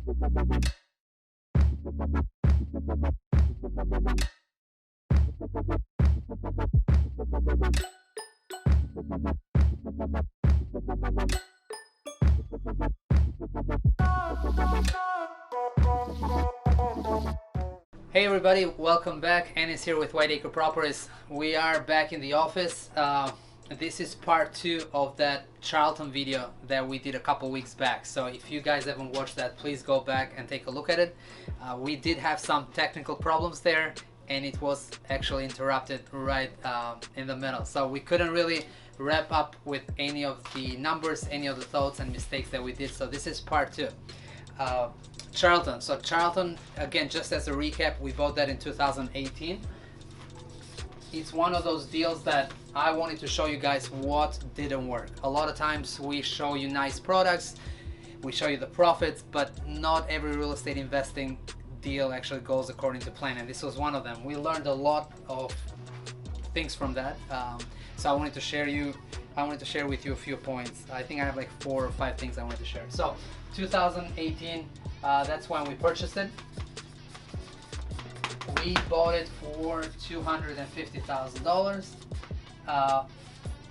Hey everybody, welcome back. Ennis here with Whiteacre Properties. We are back in the office. This is part 2 of that Charlton video that we did a couple weeks back. So if you guys haven't watched that, please go back and take a look at it. We did have some technical problems there, and it was actually interrupted right in the middle. So we couldn't really wrap up with any of the numbers, any of the thoughts and mistakes that we did. So this is part 2. Charlton. So Charlton, again, just as a recap, we bought that in 2018. It's one of those deals that I wanted to show you guys what didn't work. A lot of times we show you nice products, we show you the profits, but not every real estate investing deal actually goes according to plan, and this was one of them. We learned a lot of things from that. So I wanted to share with you a few points. I think I have like 4 or 5 things I wanted to share. So 2018, that's when we purchased it. We bought it for $250,000,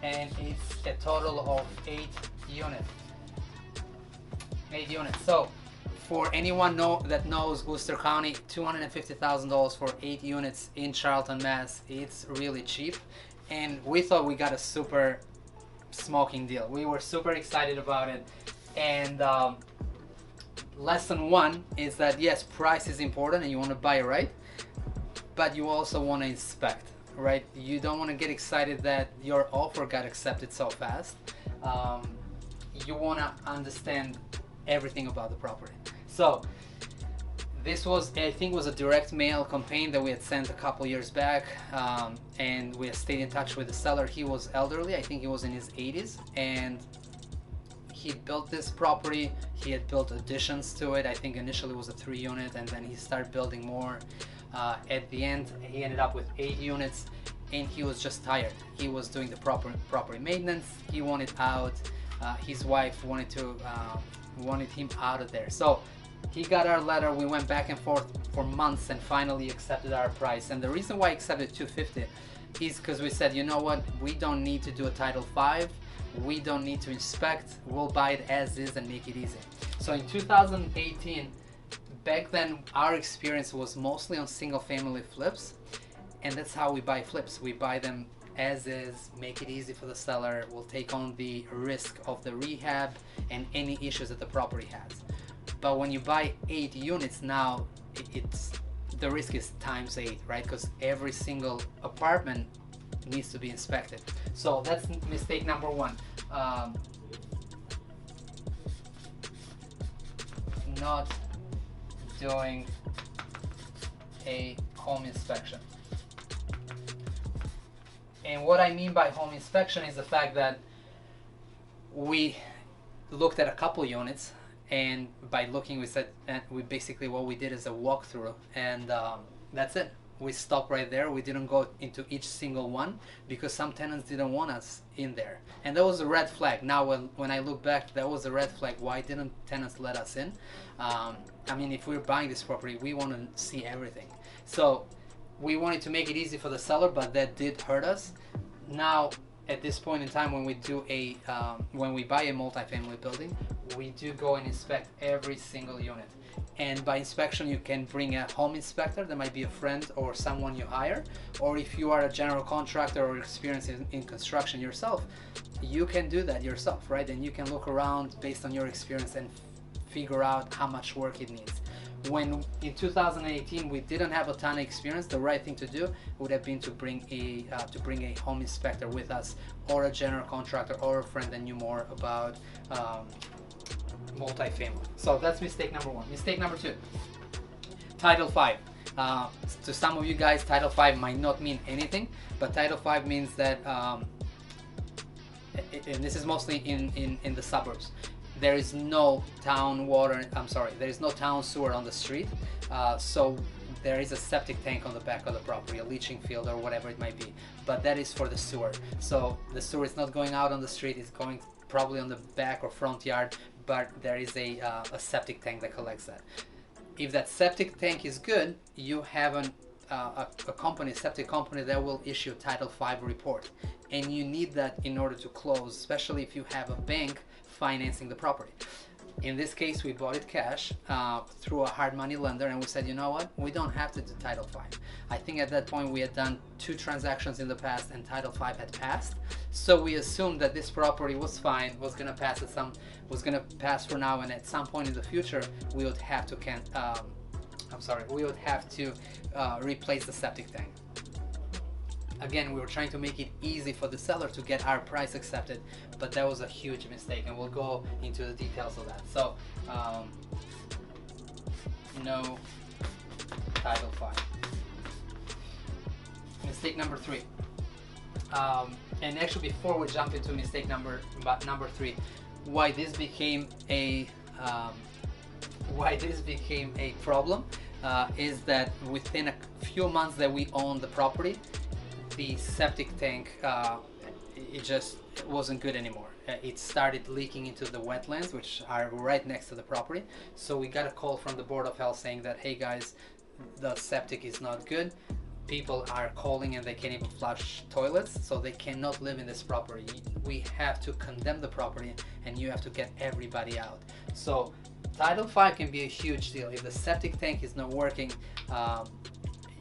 and it's a total of 8 units. 8 units. So for anyone that knows Worcester County, $250,000 for 8 units in Charlton, Mass. It's really cheap, and we thought we got a super smoking deal. We were super excited about it, and lesson 1 is that yes, price is important and you want to buy it right, but you also want to inspect, right? You don't want to get excited that your offer got accepted so fast. You want to understand everything about the property. So this was, I think, was a direct mail campaign that we had sent a couple years back, and we had stayed in touch with the seller. He was elderly, I think he was in his 80s, and he built this property. He had built additions to it. I think initially it was a 3 unit, and then he started building more. At the end, he ended up with 8 units, and he was just tired. He was doing the property maintenance. He wanted out. His wife wanted him out of there. So he got our letter. We went back and forth for months, and finally accepted our price. And the reason why I accepted $250 is because we said, you know what, we don't need to do a Title V. We don't need to inspect. We'll buy it as is and make it easy. So in 2018, back then our experience was mostly on single family flips, and that's how we buy flips. We buy them as is, make it easy for the seller. We'll take on the risk of the rehab and any issues that the property has. But when you buy 8 units now, the risk is times 8, right? Because every single apartment needs to be inspected. So that's mistake number 1. Not doing a home inspection. And what I mean by home inspection is the fact that we looked at a couple units, and by looking, we said, we basically, what we did is a walkthrough, and that's it. We stopped right there. We didn't go into each single one because some tenants didn't want us in there, and that was a red flag. Now when I look back, that was a red flag. Why didn't tenants let us in? I mean, if we're buying this property, we want to see everything. So we wanted to make it easy for the seller, but that did hurt us. Now at this point in time, when we do when we buy a multifamily building, we do go and inspect every single unit. And by inspection, you can bring a home inspector. That might be a friend or someone you hire, or if you are a general contractor or experienced in construction yourself, you can do that yourself, right? And you can look around based on your experience and figure out how much work it needs. When in 2018 we didn't have a ton of experience, the right thing to do would have been to bring a home inspector with us, or a general contractor, or a friend that knew more about multifamily. So that's mistake number 1. Mistake number 2, Title V. To some of you guys, Title V might not mean anything, but Title V means that, and this is mostly in the suburbs, there is no town water, there is no town sewer on the street, so there is a septic tank on the back of the property, a leaching field or whatever it might be, but that is for the sewer. So the sewer is not going out on the street, it's going probably on the back or front yard, but there is a septic tank that collects that. If that septic tank is good, you have a company, septic company, that will issue a Title V report, and you need that in order to close, especially if you have a bank financing the property. In this case, we bought it cash through a hard money lender, and we said, you know what, we don't have to do Title V. I think at that point we had done 2 transactions in the past and Title V had passed, so we assumed that this property was fine, was gonna pass for now, and at some point in the future we would have to replace the septic tank. Again, we were trying to make it easy for the seller to get our price accepted, but that was a huge mistake, and we'll go into the details of that. So, no Title V. Mistake number 3. And actually, before we jump into mistake number 3, why this became a problem is that within a few months that we owned the property, the septic tank, it just wasn't good anymore. It started leaking into the wetlands, which are right next to the property. So we got a call from the Board of Health saying that, hey guys, the septic is not good. People are calling and they can't even flush toilets, so they cannot live in this property. We have to condemn the property and you have to get everybody out. So Title V can be a huge deal. If the septic tank is not working,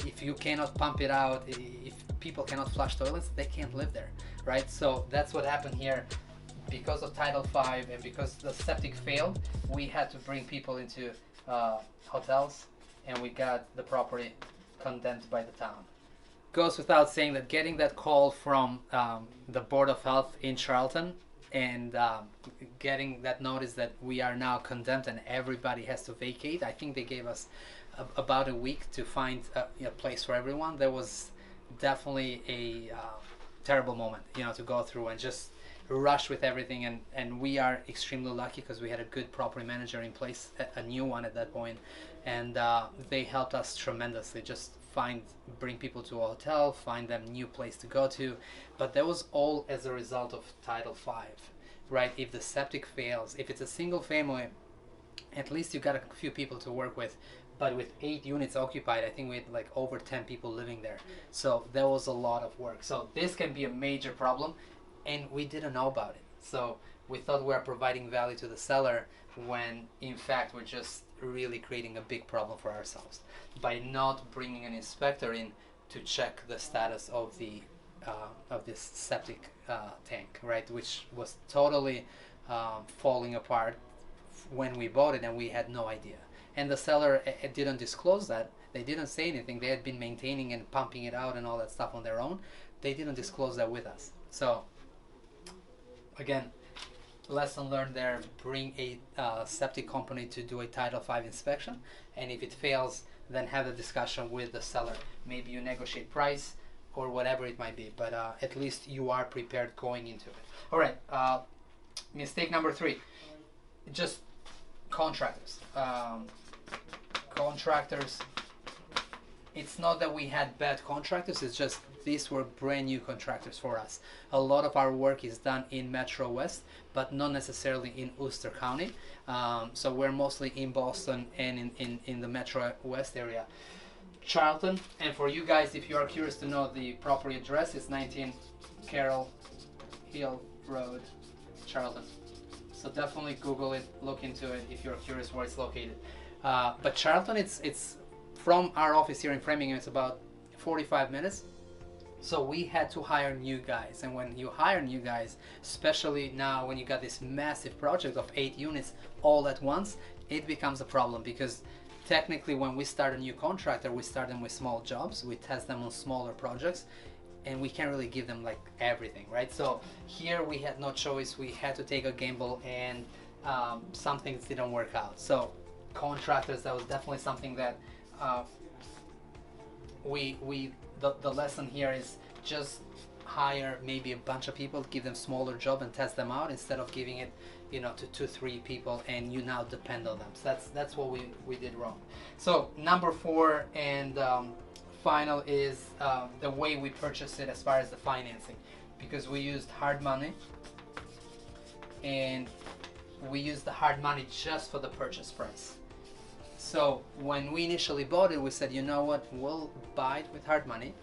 if you cannot pump it out, if people cannot flush toilets, they can't live there, right? So that's what happened here. Because of Title V and because the septic failed, we had to bring people into hotels, and we got the property condemned by the town. Goes without saying that getting that call from the Board of Health in Charlton and getting that notice that we are now condemned and everybody has to vacate, I think they gave us about a week to find a place for everyone. There was definitely a terrible moment, to go through and just rush with everything, and we are extremely lucky because we had a good property manager in place, a new one at that point, and they helped us tremendously. Just bring people to a hotel, find them new place to go to, but that was all as a result of Title V, right? If the septic fails, if it's a single family, at least you got a few people to work with. But with 8 units occupied, I think we had like over 10 people living there. So that was a lot of work. So this can be a major problem, and we didn't know about it. So we thought we were providing value to the seller when in fact we're just really creating a big problem for ourselves by not bringing an inspector in to check the status of this septic tank, right? Which was totally falling apart when we bought it, and we had no idea. And the seller didn't disclose that. They didn't say anything. They had been maintaining and pumping it out and all that stuff on their own. They didn't disclose that with us. So again, lesson learned there, bring a septic company to do a Title V inspection, and if it fails, then have a discussion with the seller. Maybe you negotiate price or whatever it might be, but at least you are prepared going into it. All right, mistake number 3, just contractors. Contractors, it's not that we had bad contractors, it's just these were brand new contractors for us. A lot of our work is done in Metro West, but not necessarily in Worcester County. So we're mostly in Boston and in the Metro West area. Charlton, and for you guys, if you are curious to know the property address, it's 19 Carroll Hill Road, Charlton. So definitely Google it, look into it if you're curious where it's located. But Charlton, it's from our office here in Framingham, it's about 45 minutes. So we had to hire new guys, and when you hire new guys, especially now when you got this massive project of 8 units all at once, it becomes a problem, because technically when we start a new contractor, we start them with small jobs, we test them on smaller projects, and we can't really give them like everything, right? So here we had no choice, we had to take a gamble, and some things didn't work out. So contractors, that was definitely something that the lesson here is just hire maybe a bunch of people, give them smaller job and test them out, instead of giving it to 2-3 people and you now depend on them. So that's what we did wrong. So number 4 and final is the way we purchased it as far as the financing, because we used hard money and we used the hard money just for the purchase price. So when we initially bought it, we said, you know what, we'll buy it with hard money.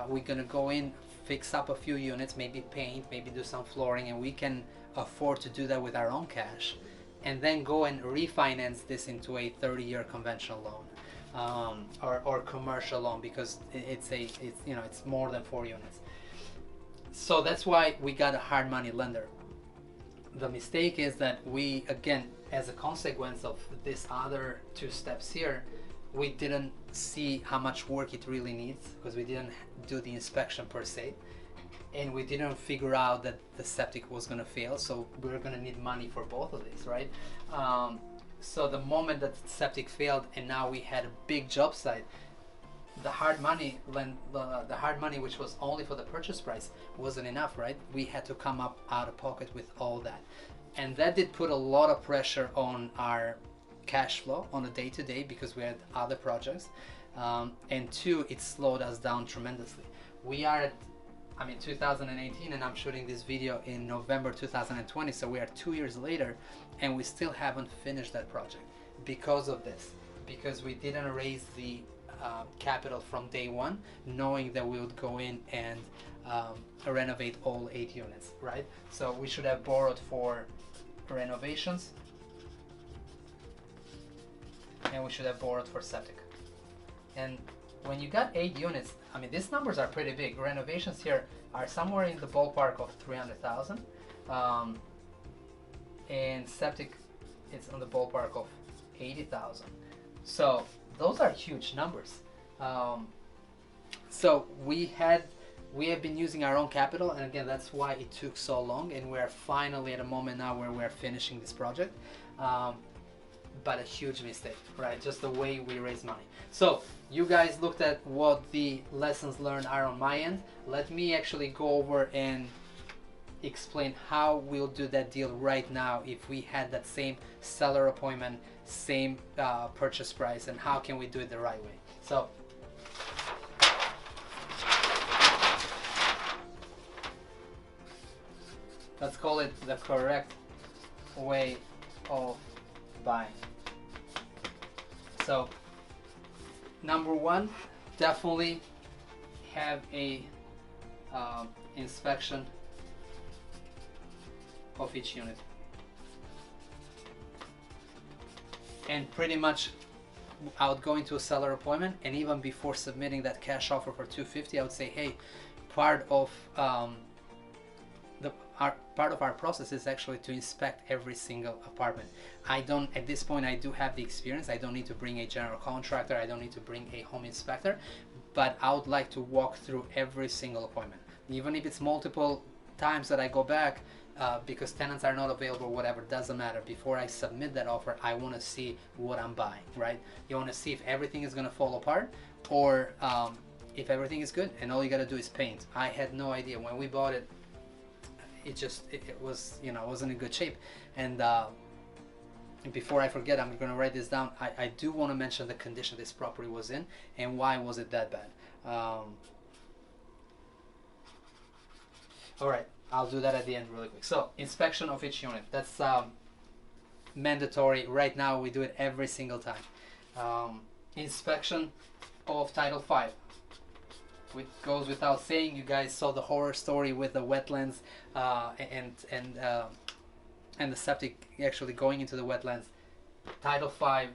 We're gonna go in, fix up a few units, maybe paint, maybe do some flooring, and we can afford to do that with our own cash, and then go and refinance this into a 30-year conventional loan, or commercial loan, because it's more than 4 units. So that's why we got a hard money lender. The mistake is that we, again, as a consequence of this other 2 steps here, we didn't see how much work it really needs, because we didn't do the inspection per se, and we didn't figure out that the septic was going to fail, so we're going to need money for both of these, right? So the moment that the septic failed and now we had a big job site, the hard money, which was only for the purchase price, wasn't enough, right? We had to come up out of pocket with all that, and that did put a lot of pressure on our cash flow on a day-to-day, because we had other projects, and 2, it slowed us down tremendously. We are at 2018, and I'm shooting this video in November 2020, so we are 2 years later, and we still haven't finished that project because of this, because we didn't raise the capital from day one, knowing that we would go in and renovate all 8 units, right? So we should have borrowed for renovations, and we should have borrowed for septic. And when you got 8 units, these numbers are pretty big. Renovations here are somewhere in the ballpark of 300,000, and septic, it's on the ballpark of 80,000. So those are huge numbers. So we have been using our own capital, and again, that's why it took so long, and we're finally at a moment now where we're finishing this project. But a huge mistake, right? Just the way we raise money. So you guys looked at what the lessons learned are on my end. Let me actually go over and explain how we'll do that deal right now if we had that same seller appointment, same purchase price, and how can we do it the right way. So let's call it the correct way of buying. So number 1, definitely have a inspection of each unit, and pretty much I would go into a seller appointment, and even before submitting that cash offer for 250, I would say, hey, part of our process is actually to inspect every single apartment. At this point, I do have the experience. I don't need to bring a general contractor. I don't need to bring a home inspector, but I would like to walk through every single appointment, even if it's multiple times that I go back, because tenants are not available, whatever, doesn't matter. Before I submit that offer, I want to see what I'm buying, right? You want to see if everything is going to fall apart, or if everything is good and all you got to do is paint. I had no idea when we bought it. It was, it wasn't in good shape. And before I forget, I'm going to write this down. I do want to mention the condition this property was in and why was it that bad. All right, I'll do that at the end really quick. So inspection of each unit, that's mandatory. Right now we do it every single time. Inspection of Title 5. It goes without saying. You guys saw the horror story with the wetlands and the septic actually going into the wetlands. Title 5,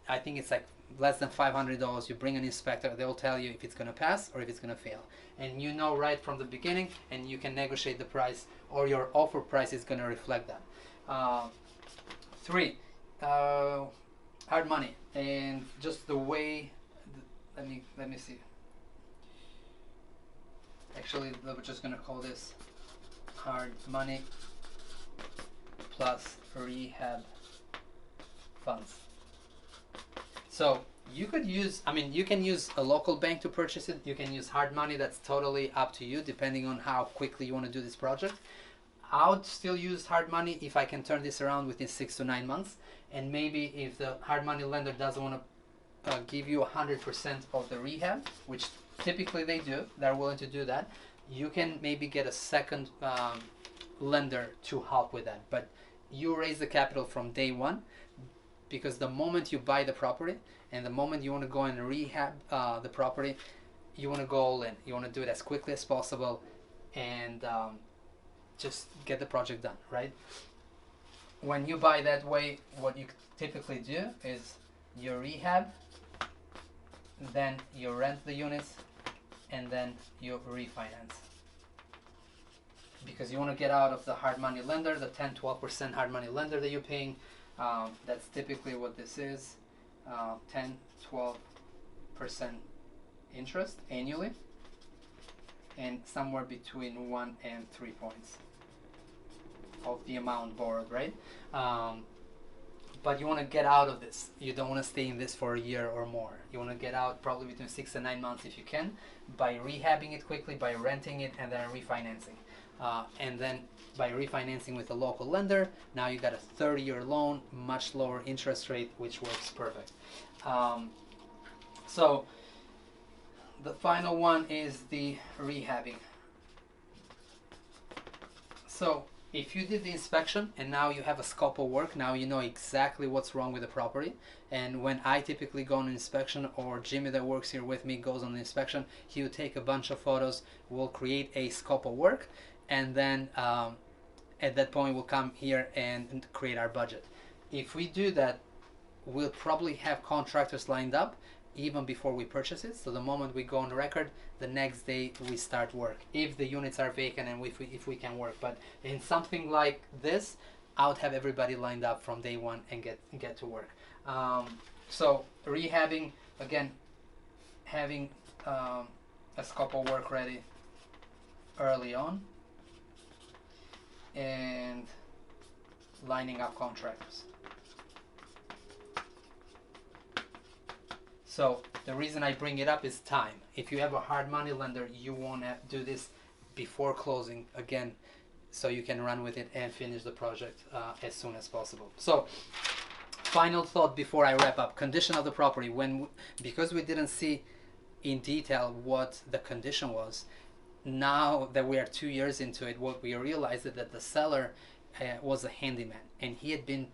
I think it's like less than $500. You bring an inspector, they'll tell you if it's going to pass or if it's going to fail, and you know right from the beginning, and you can negotiate the price, or your offer price is going to reflect that. 3, hard money, and just the way. Let me see. Actually, we're just going to call this hard money plus rehab funds. So you could use, you can use a local bank to purchase it. You can use hard money. That's totally up to you, depending on how quickly you want to do this project. I would still use hard money if I can turn this around within 6 to 9 months. And maybe if the hard money lender doesn't want to give you 100% of the rehab, which typically they do, they're willing to do that, you can maybe get a second lender to help with that. But you raise the capital from day one, because the moment you buy the property and the moment you want to go and rehab the property, you want to go all in. You want to do it as quickly as possible and just get the project done, right? When you buy that way, what you typically do is you rehab, then you rent the units, and then you refinance. Because you want to get out of the hard money lender, the 10-12% hard money lender that you're paying. That's typically what this is, 10-12% interest annually, and somewhere between 1 and 3 points of the amount borrowed, right? But you want to get out of this. You don't want to stay in this for a year or more. You want to get out probably between 6 and 9 months if you can, by rehabbing it quickly, by renting it, and then refinancing. And then by refinancing with a local lender, now you got a 30-year loan, much lower interest rate, which works perfect. So the final one is the rehabbing. So if you did the inspection and now you have a scope of work, now you know exactly what's wrong with the property. And when I typically go on an inspection, or Jimmy that works here with me goes on the inspection, he will take a bunch of photos, we'll create a scope of work, and then at that point we'll come here and create our budget. If we do that, we'll probably have contractors lined up even before we purchase it. So the moment we go on record, the next day we start work, if the units are vacant and if we can work. But in something like this, I would have everybody lined up from day one and get to work. So rehabbing, again, having a scope of work ready early on, and lining up contractors. So the reason I bring it up is time. If you have a hard money lender, you want to do this before closing, again, so you can run with it and finish the project as soon as possible. So final thought before I wrap up: condition of the property. Because we didn't see in detail what the condition was, now that we are 2 years into it, what we realized is that the seller was a handyman, and he had been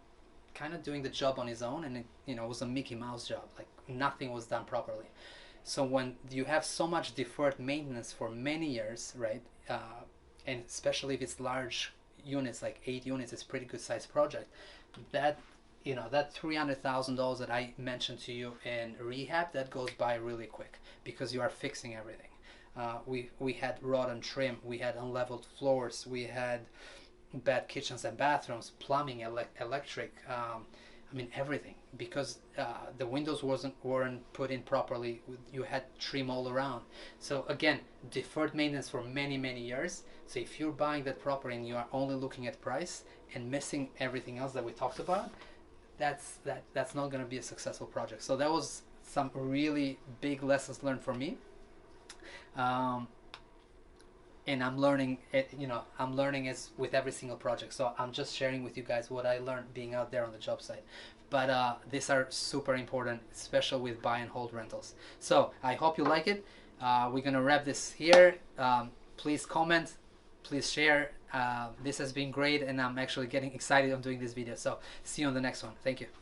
kind of doing the job on his own, and it was a Mickey Mouse job. Like, nothing was done properly. So when you have so much deferred maintenance for many years, right, and especially if it's large units, like 8 units, it's a pretty good sized project, that that $300,000 that I mentioned to you in rehab, that goes by really quick, because you are fixing everything. We had rotten trim, we had unleveled floors, we had bad kitchens and bathrooms, plumbing, electric, I mean everything, because the windows weren't put in properly. You had trim all around. So again, deferred maintenance for many years. So if you're buying that property and you are only looking at price and missing everything else that we talked about, that's not going to be a successful project. So that was some really big lessons learned for me. And I'm learning it, I'm learning as with every single project. So I'm just sharing with you guys what I learned being out there on the job site. But these are super important, especially with buy and hold rentals. So I hope you like it. We're gonna wrap this here. Please comment, please share. This has been great, and I'm actually getting excited on doing this video. So see you on the next one. Thank you.